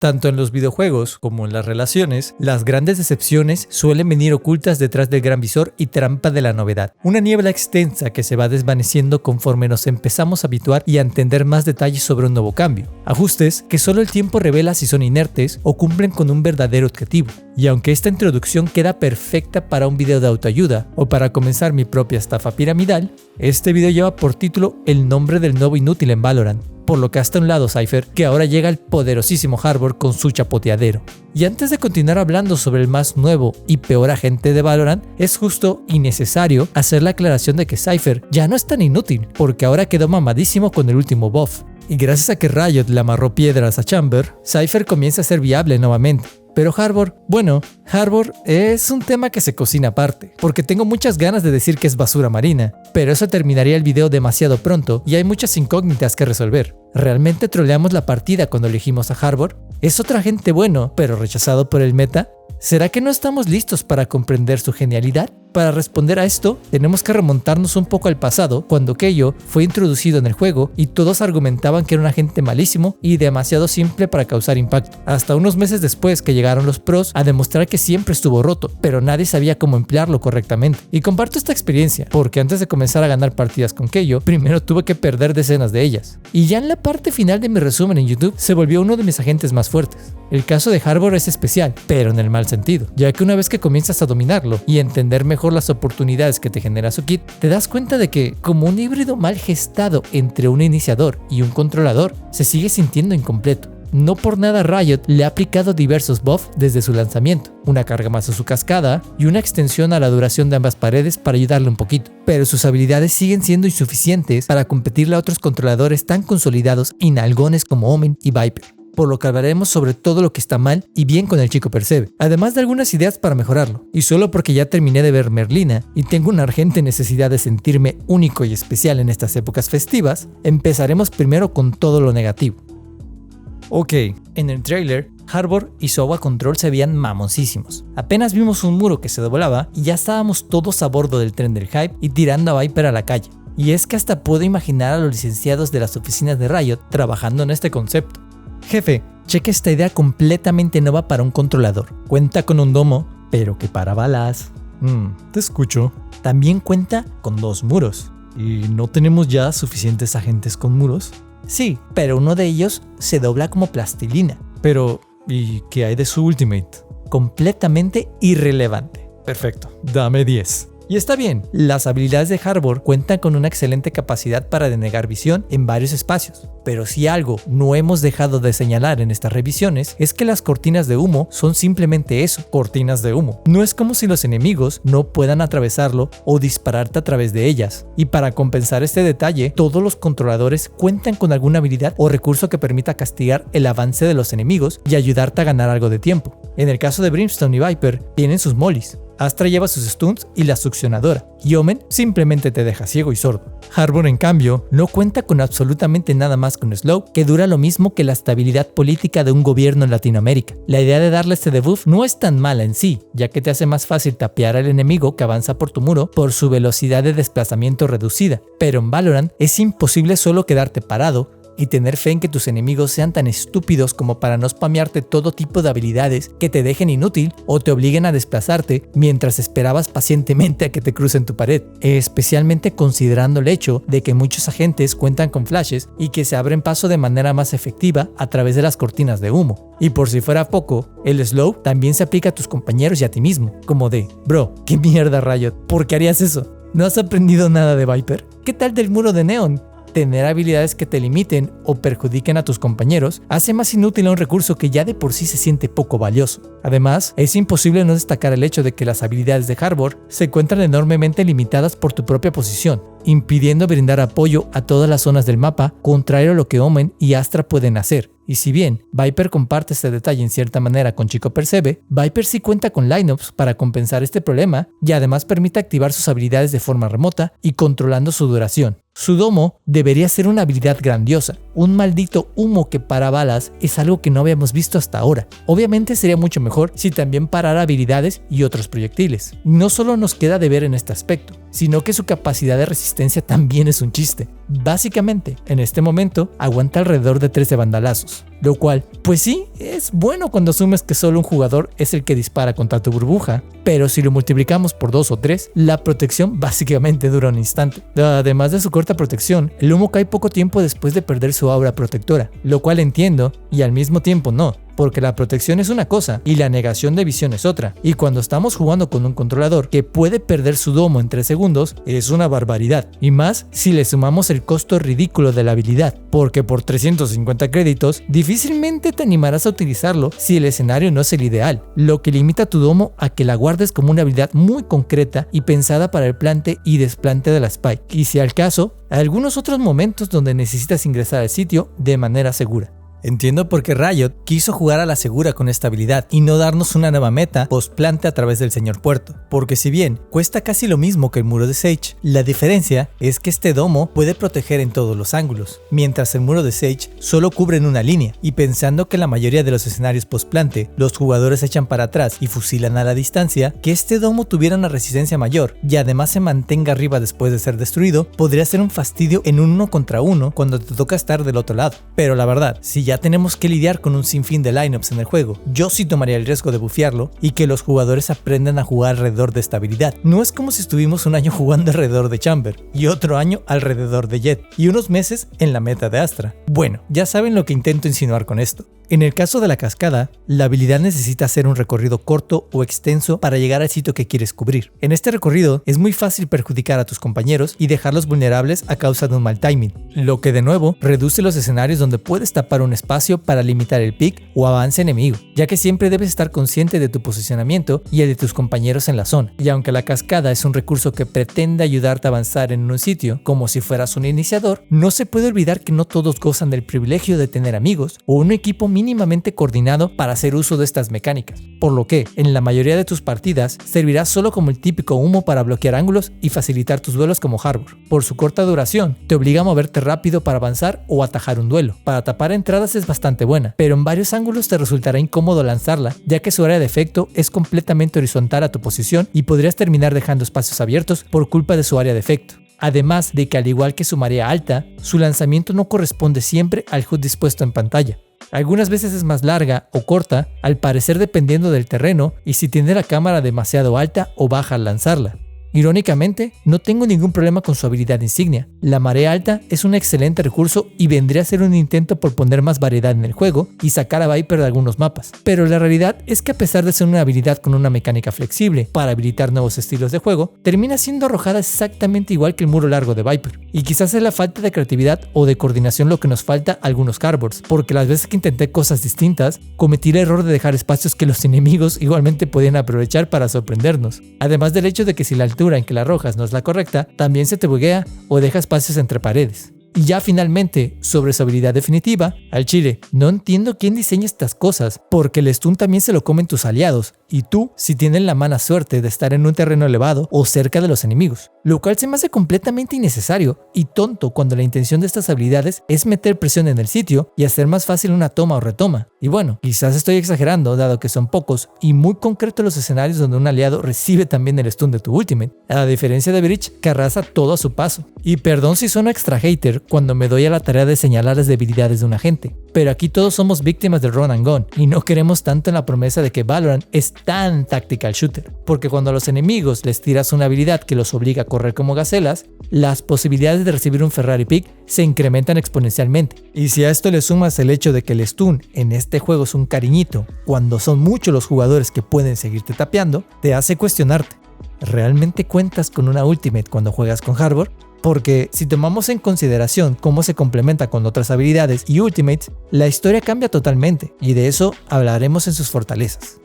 Tanto en los videojuegos como en las relaciones, las grandes decepciones suelen venir ocultas detrás del gran visor y trampa de la novedad. Una niebla extensa que se va desvaneciendo conforme nos empezamos a habituar y a entender más detalles sobre un nuevo cambio. Ajustes que solo el tiempo revela si son inertes o cumplen con un verdadero objetivo. Y aunque esta introducción queda perfecta para un video de autoayuda o para comenzar mi propia estafa piramidal, este video lleva por título el nombre del nuevo inútil en Valorant. Por lo que hasta un lado Cypher, que ahora llega el poderosísimo Harbor con su chapoteadero. Y antes de continuar hablando sobre el más nuevo y peor agente de Valorant, es justo y necesario hacer la aclaración de que Cypher ya no es tan inútil, porque ahora quedó mamadísimo con el último buff. Y gracias a que Riot le amarró piedras a Chamber, Cypher comienza a ser viable nuevamente. Pero Harbor es un tema que se cocina aparte, porque tengo muchas ganas de decir que es basura marina, pero eso terminaría el video demasiado pronto y hay muchas incógnitas que resolver. ¿Realmente troleamos la partida cuando elegimos a Harbor? ¿Es otro agente bueno, pero rechazado por el meta? ¿Será que no estamos listos para comprender su genialidad? Para responder a esto, tenemos que remontarnos un poco al pasado, cuando Keio fue introducido en el juego y todos argumentaban que era un agente malísimo y demasiado simple para causar impacto. Hasta unos meses después que llegaron los pros a demostrar que siempre estuvo roto, pero nadie sabía cómo emplearlo correctamente. Y comparto esta experiencia, porque antes de comenzar a ganar partidas con Keio, primero tuve que perder decenas de ellas. Y ya en la parte final de mi resumen en YouTube, se volvió uno de mis agentes más fuertes. El caso de Harbor es especial, pero en el mal sentido, ya que una vez que comienzas a dominarlo y entender mejor las oportunidades que te genera su kit, te das cuenta de que, como un híbrido mal gestado entre un iniciador y un controlador, se sigue sintiendo incompleto. No por nada Riot le ha aplicado diversos buffs desde su lanzamiento, una carga más a su cascada y una extensión a la duración de ambas paredes para ayudarle un poquito, pero sus habilidades siguen siendo insuficientes para competirle a otros controladores tan consolidados y nalgones como Omen y Viper. Por lo que hablaremos sobre todo lo que está mal y bien con el chico Percebe, además de algunas ideas para mejorarlo. Y solo porque ya terminé de ver Merlina y tengo una urgente necesidad de sentirme único y especial en estas épocas festivas, empezaremos primero con todo lo negativo. Ok, en el trailer, Harbor y su agua control se veían mamoncísimos. Apenas vimos un muro que se doblaba y ya estábamos todos a bordo del tren del hype y tirando a Viper a la calle. Y es que hasta puedo imaginar a los licenciados de las oficinas de Riot trabajando en este concepto. Jefe, cheque esta idea completamente nueva para un controlador. Cuenta con un domo, pero que para balas. Te escucho. También cuenta con 2 muros. ¿Y no tenemos ya suficientes agentes con muros? Sí, pero uno de ellos se dobla como plastilina. Pero, ¿y qué hay de su ultimate? Completamente irrelevante. Perfecto, dame 10. Y está bien, las habilidades de Harbor cuentan con una excelente capacidad para denegar visión en varios espacios. Pero si algo no hemos dejado de señalar en estas revisiones es que las cortinas de humo son simplemente eso, cortinas de humo. No es como si los enemigos no puedan atravesarlo o dispararte a través de ellas. Y para compensar este detalle, todos los controladores cuentan con alguna habilidad o recurso que permita castigar el avance de los enemigos y ayudarte a ganar algo de tiempo. En el caso de Brimstone y Viper, tienen sus mollies. Astra lleva sus stuns y la succionadora, y Omen simplemente te deja ciego y sordo. Harbor, en cambio, no cuenta con absolutamente nada más que un slow que dura lo mismo que la estabilidad política de un gobierno en Latinoamérica. La idea de darle este debuff no es tan mala en sí, ya que te hace más fácil tapear al enemigo que avanza por tu muro por su velocidad de desplazamiento reducida, pero en Valorant es imposible solo quedarte parado y tener fe en que tus enemigos sean tan estúpidos como para no spamearte todo tipo de habilidades que te dejen inútil o te obliguen a desplazarte mientras esperabas pacientemente a que te crucen tu pared, especialmente considerando el hecho de que muchos agentes cuentan con flashes y que se abren paso de manera más efectiva a través de las cortinas de humo. Y por si fuera poco, el slow también se aplica a tus compañeros y a ti mismo, como de, bro, ¿qué mierda Riot? ¿Por qué harías eso? ¿No has aprendido nada de Viper? ¿Qué tal del muro de Neon? Tener habilidades que te limiten o perjudiquen a tus compañeros hace más inútil a un recurso que ya de por sí se siente poco valioso. Además, es imposible no destacar el hecho de que las habilidades de Harbor se encuentran enormemente limitadas por tu propia posición, impidiendo brindar apoyo a todas las zonas del mapa, contrario a lo que Omen y Astra pueden hacer. Y si bien Viper comparte este detalle en cierta manera con Chico Percebe, Viper sí cuenta con lineups para compensar este problema y además permite activar sus habilidades de forma remota y controlando su duración. Su domo debería ser una habilidad grandiosa, un maldito humo que para balas es algo que no habíamos visto hasta ahora. Obviamente sería mucho mejor si también parara habilidades y otros proyectiles. No solo nos queda de ver en este aspecto, sino que su capacidad de resistencia también es un chiste. Básicamente, en este momento, aguanta alrededor de 13 bandalazos, lo cual, pues sí, es bueno cuando asumes que solo un jugador es el que dispara contra tu burbuja, pero si lo multiplicamos por 2 o 3, la protección básicamente dura un instante. Además de su corta protección, el humo cae poco tiempo después de perder su aura protectora, lo cual entiendo y al mismo tiempo no, porque la protección es una cosa y la negación de visión es otra, y cuando estamos jugando con un controlador que puede perder su domo en 3 segundos, es una barbaridad, y más si le sumamos el costo ridículo de la habilidad, porque por 350 créditos difícilmente te animarás a utilizarlo si el escenario no es el ideal, lo que limita tu domo a que la guardes como una habilidad muy concreta y pensada para el plante y desplante de la Spike, y si al caso, algunos otros momentos donde necesitas ingresar al sitio de manera segura. Entiendo por qué Riot quiso jugar a la segura con esta habilidad y no darnos una nueva meta post-plante a través del señor puerto, porque si bien cuesta casi lo mismo que el muro de Sage, la diferencia es que este domo puede proteger en todos los ángulos, mientras el muro de Sage solo cubre en una línea, y pensando que la mayoría de los escenarios post-plante los jugadores se echan para atrás y fusilan a la distancia, que este domo tuviera una resistencia mayor y además se mantenga arriba después de ser destruido, podría ser un fastidio en un 1 contra 1 cuando te toca estar del otro lado. Pero la verdad, si ya tenemos que lidiar con un sinfín de lineups en el juego, yo sí tomaría el riesgo de bufearlo y que los jugadores aprendan a jugar alrededor de esta habilidad. No es como si estuvimos un año jugando alrededor de Chamber y otro año alrededor de Jett y unos meses en la meta de Astra. Bueno, ya saben lo que intento insinuar con esto. En el caso de la cascada, la habilidad necesita hacer un recorrido corto o extenso para llegar al sitio que quieres cubrir. En este recorrido es muy fácil perjudicar a tus compañeros y dejarlos vulnerables a causa de un mal timing, lo que de nuevo reduce los escenarios donde puedes tapar un espacio para limitar el pick o avance enemigo, ya que siempre debes estar consciente de tu posicionamiento y el de tus compañeros en la zona. Y aunque la cascada es un recurso que pretende ayudarte a avanzar en un sitio como si fueras un iniciador, no se puede olvidar que no todos gozan del privilegio de tener amigos o un equipo mínimamente coordinado para hacer uso de estas mecánicas, por lo que en la mayoría de tus partidas servirá solo como el típico humo para bloquear ángulos y facilitar tus duelos como Harbor. Por su corta duración, te obliga a moverte rápido para avanzar o atajar un duelo. Para tapar entradas es bastante buena, pero en varios ángulos te resultará incómodo lanzarla, ya que su área de efecto es completamente horizontal a tu posición y podrías terminar dejando espacios abiertos por culpa de su área de efecto. Además de que al igual que su marea alta, su lanzamiento no corresponde siempre al HUD dispuesto en pantalla. Algunas veces es más larga o corta, al parecer dependiendo del terreno y si tiene la cámara demasiado alta o baja al lanzarla. Irónicamente, no tengo ningún problema con su habilidad insignia. La marea alta es un excelente recurso y vendría a ser un intento por poner más variedad en el juego y sacar a Viper de algunos mapas. Pero la realidad es que a pesar de ser una habilidad con una mecánica flexible para habilitar nuevos estilos de juego, termina siendo arrojada exactamente igual que el muro largo de Viper. Y quizás es la falta de creatividad o de coordinación lo que nos falta a algunos Harbors, porque las veces que intenté cosas distintas, cometí el error de dejar espacios que los enemigos igualmente podían aprovechar para sorprendernos. Además del hecho de que si la altura en que la arrojas no es la correcta, también se te buguea o deja espacios entre paredes. Y ya finalmente, sobre su habilidad definitiva, al chile, no entiendo quién diseña estas cosas, porque el stun también se lo comen tus aliados, y tú si tienen la mala suerte de estar en un terreno elevado o cerca de los enemigos, lo cual se me hace completamente innecesario y tonto cuando la intención de estas habilidades es meter presión en el sitio y hacer más fácil una toma o retoma. Y bueno, quizás estoy exagerando dado que son pocos y muy concretos los escenarios donde un aliado recibe también el stun de tu ultimate, a diferencia de Breach que arrasa todo a su paso. Y perdón si sueno extra hater cuando me doy a la tarea de señalar las debilidades de un agente, pero aquí todos somos víctimas del run and gun y no queremos tanto en la promesa de que Valorant es tan tactical shooter, porque cuando a los enemigos les tiras una habilidad que los obliga a correr como gacelas, las posibilidades de recibir un Ferrari Pick se incrementan exponencialmente. Y si a esto le sumas el hecho de que el stun en este juego es un cariñito, cuando son muchos los jugadores que pueden seguirte tapeando, te hace cuestionarte, ¿realmente cuentas con una ultimate cuando juegas con Harbor? Porque si tomamos en consideración cómo se complementa con otras habilidades y ultimates, la historia cambia totalmente, y de eso hablaremos en sus fortalezas.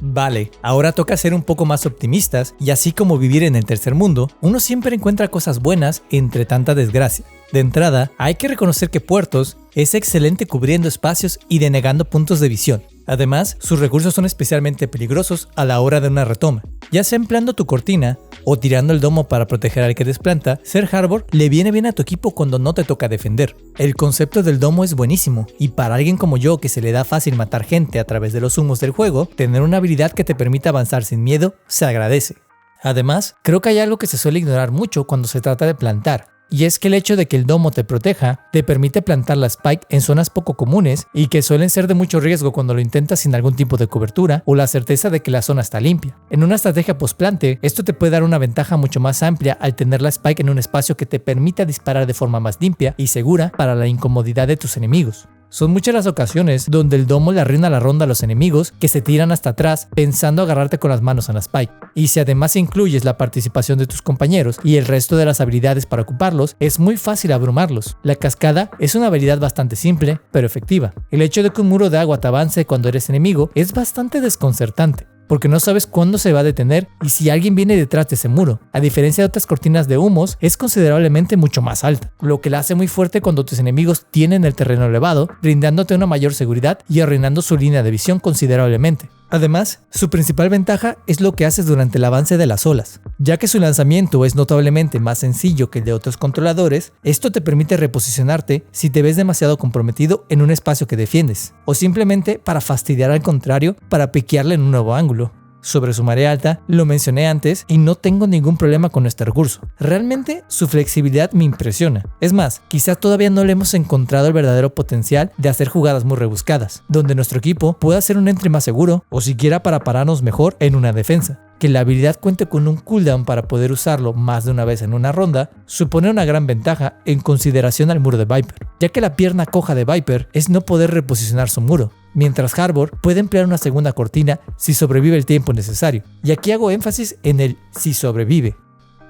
Vale, ahora toca ser un poco más optimistas, y así como vivir en el tercer mundo, uno siempre encuentra cosas buenas entre tanta desgracia. De entrada, hay que reconocer que Puertos es excelente cubriendo espacios y denegando puntos de visión. Además, sus recursos son especialmente peligrosos a la hora de una retoma. Ya sea empleando tu cortina o tirando el domo para proteger al que desplanta, ser Harbor le viene bien a tu equipo cuando no te toca defender. El concepto del domo es buenísimo, y para alguien como yo que se le da fácil matar gente a través de los humos del juego, tener una habilidad que te permita avanzar sin miedo se agradece. Además, creo que hay algo que se suele ignorar mucho cuando se trata de plantar, y es que el hecho de que el domo te proteja te permite plantar la spike en zonas poco comunes y que suelen ser de mucho riesgo cuando lo intentas sin algún tipo de cobertura o la certeza de que la zona está limpia. En una estrategia post-plante, esto te puede dar una ventaja mucho más amplia al tener la spike en un espacio que te permita disparar de forma más limpia y segura para la incomodidad de tus enemigos. Son muchas las ocasiones donde el domo le arruina la ronda a los enemigos que se tiran hasta atrás pensando agarrarte con las manos en la spike. Y si además incluyes la participación de tus compañeros y el resto de las habilidades para ocuparlos, es muy fácil abrumarlos. La cascada es una habilidad bastante simple, pero efectiva. El hecho de que un muro de agua te avance cuando eres enemigo es bastante desconcertante, porque no sabes cuándo se va a detener y si alguien viene detrás de ese muro. A diferencia de otras cortinas de humos, es considerablemente mucho más alta, lo que la hace muy fuerte cuando tus enemigos tienen el terreno elevado, brindándote una mayor seguridad y arruinando su línea de visión considerablemente. Además, su principal ventaja es lo que haces durante el avance de las olas. Ya que su lanzamiento es notablemente más sencillo que el de otros controladores, esto te permite reposicionarte si te ves demasiado comprometido en un espacio que defiendes, o simplemente para fastidiar al contrario para piquearle en un nuevo ángulo. Sobre su marea alta, lo mencioné antes y no tengo ningún problema con este recurso. Realmente su flexibilidad me impresiona. Es más, quizá todavía no le hemos encontrado el verdadero potencial de hacer jugadas muy rebuscadas, donde nuestro equipo pueda hacer un entry más seguro o siquiera para pararnos mejor en una defensa. Que la habilidad cuente con un cooldown para poder usarlo más de una vez en una ronda supone una gran ventaja en consideración al muro de Viper, ya que la pierna coja de Viper es no poder reposicionar su muro, mientras Harbor puede emplear una segunda cortina si sobrevive el tiempo necesario, y aquí hago énfasis en el si sobrevive.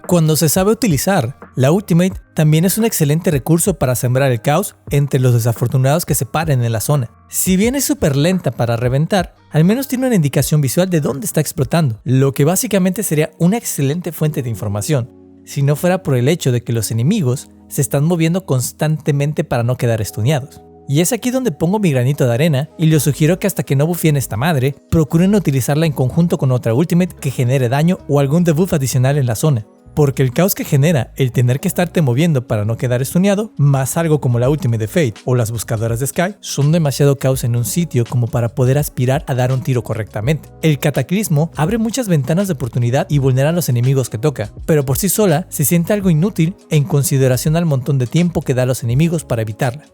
Cuando se sabe utilizar, la Ultimate también es un excelente recurso para sembrar el caos entre los desafortunados que se paren en la zona. Si bien es súper lenta para reventar, al menos tiene una indicación visual de dónde está explotando, lo que básicamente sería una excelente fuente de información, si no fuera por el hecho de que los enemigos se están moviendo constantemente para no quedar estuneados. Y es aquí donde pongo mi granito de arena y les sugiero que hasta que no buffeen esta madre, procuren utilizarla en conjunto con otra Ultimate que genere daño o algún debuff adicional en la zona. Porque el caos que genera el tener que estarte moviendo para no quedar estuneado, más algo como la Ultimate de Fate o las buscadoras de Sky, son demasiado caos en un sitio como para poder aspirar a dar un tiro correctamente. El cataclismo abre muchas ventanas de oportunidad y vulnera a los enemigos que toca, pero por sí sola se siente algo inútil en consideración al montón de tiempo que da a los enemigos para evitarla.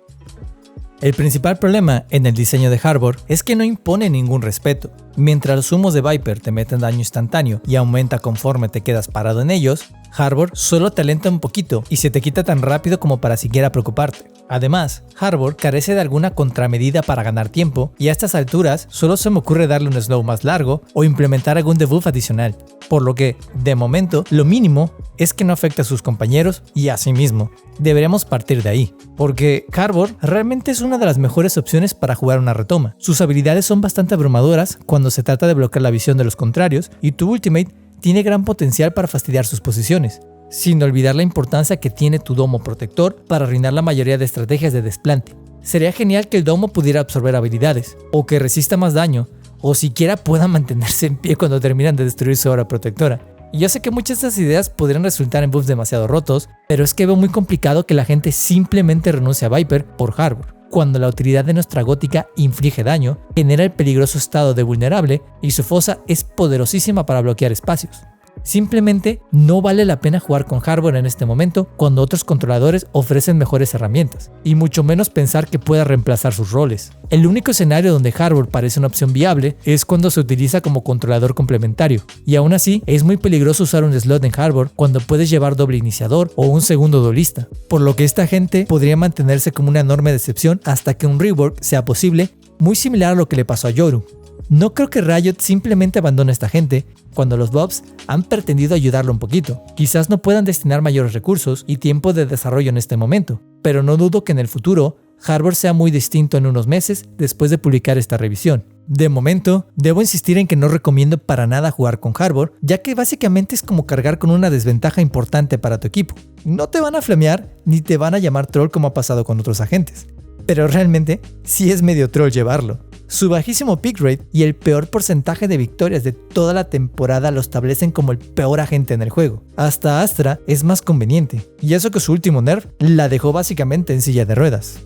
El principal problema en el diseño de Harbor es que no impone ningún respeto. Mientras los humos de Viper te meten daño instantáneo y aumenta conforme te quedas parado en ellos, Harbor solo te alenta un poquito y se te quita tan rápido como para siquiera preocuparte. Además, Harbor carece de alguna contramedida para ganar tiempo y a estas alturas solo se me ocurre darle un slow más largo o implementar algún debuff adicional, por lo que, de momento, lo mínimo es que no afecte a sus compañeros y a sí mismo. Deberíamos partir de ahí, porque Harbor realmente es una de las mejores opciones para jugar una retoma. Sus habilidades son bastante abrumadoras cuando se trata de bloquear la visión de los contrarios y tu Ultimate tiene gran potencial para fastidiar sus posiciones, sin olvidar la importancia que tiene tu domo protector para arruinar la mayoría de estrategias de desplante. Sería genial que el domo pudiera absorber habilidades, o que resista más daño, o siquiera pueda mantenerse en pie cuando terminan de destruir su aura protectora. Y yo sé que muchas de estas ideas podrían resultar en buffs demasiado rotos, pero es que veo muy complicado que la gente simplemente renuncie a Viper por Harbor, cuando la utilidad de nuestra gótica inflige daño, genera el peligroso estado de vulnerable y su fosa es poderosísima para bloquear espacios. Simplemente no vale la pena jugar con Harbor en este momento cuando otros controladores ofrecen mejores herramientas, y mucho menos pensar que pueda reemplazar sus roles. El único escenario donde Harbor parece una opción viable es cuando se utiliza como controlador complementario, y aún así es muy peligroso usar un slot en Harbor cuando puedes llevar doble iniciador o un segundo duelista, por lo que esta gente podría mantenerse como una enorme decepción hasta que un rework sea posible, muy similar a lo que le pasó a Yoru. No creo que Riot simplemente abandone a esta gente cuando los Bobs han pretendido ayudarlo un poquito. Quizás no puedan destinar mayores recursos y tiempo de desarrollo en este momento, pero no dudo que en el futuro Harbor sea muy distinto en unos meses después de publicar esta revisión. De momento, debo insistir en que no recomiendo para nada jugar con Harbor, ya que básicamente es como cargar con una desventaja importante para tu equipo. No te van a flamear ni te van a llamar troll como ha pasado con otros agentes, pero realmente sí es medio troll llevarlo. Su bajísimo pick rate y el peor porcentaje de victorias de toda la temporada lo establecen como el peor agente en el juego. Hasta Astra es más conveniente, y eso que su último nerf la dejó básicamente en silla de ruedas.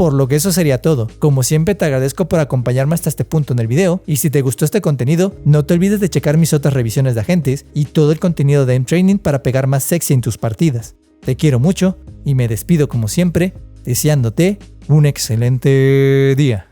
por lo que eso sería todo. Como siempre te agradezco por acompañarme hasta este punto en el video, y si te gustó este contenido, no te olvides de checar mis otras revisiones de agentes y todo el contenido de M-Training para pegar más sexy en tus partidas. Te quiero mucho y me despido como siempre, deseándote un excelente día.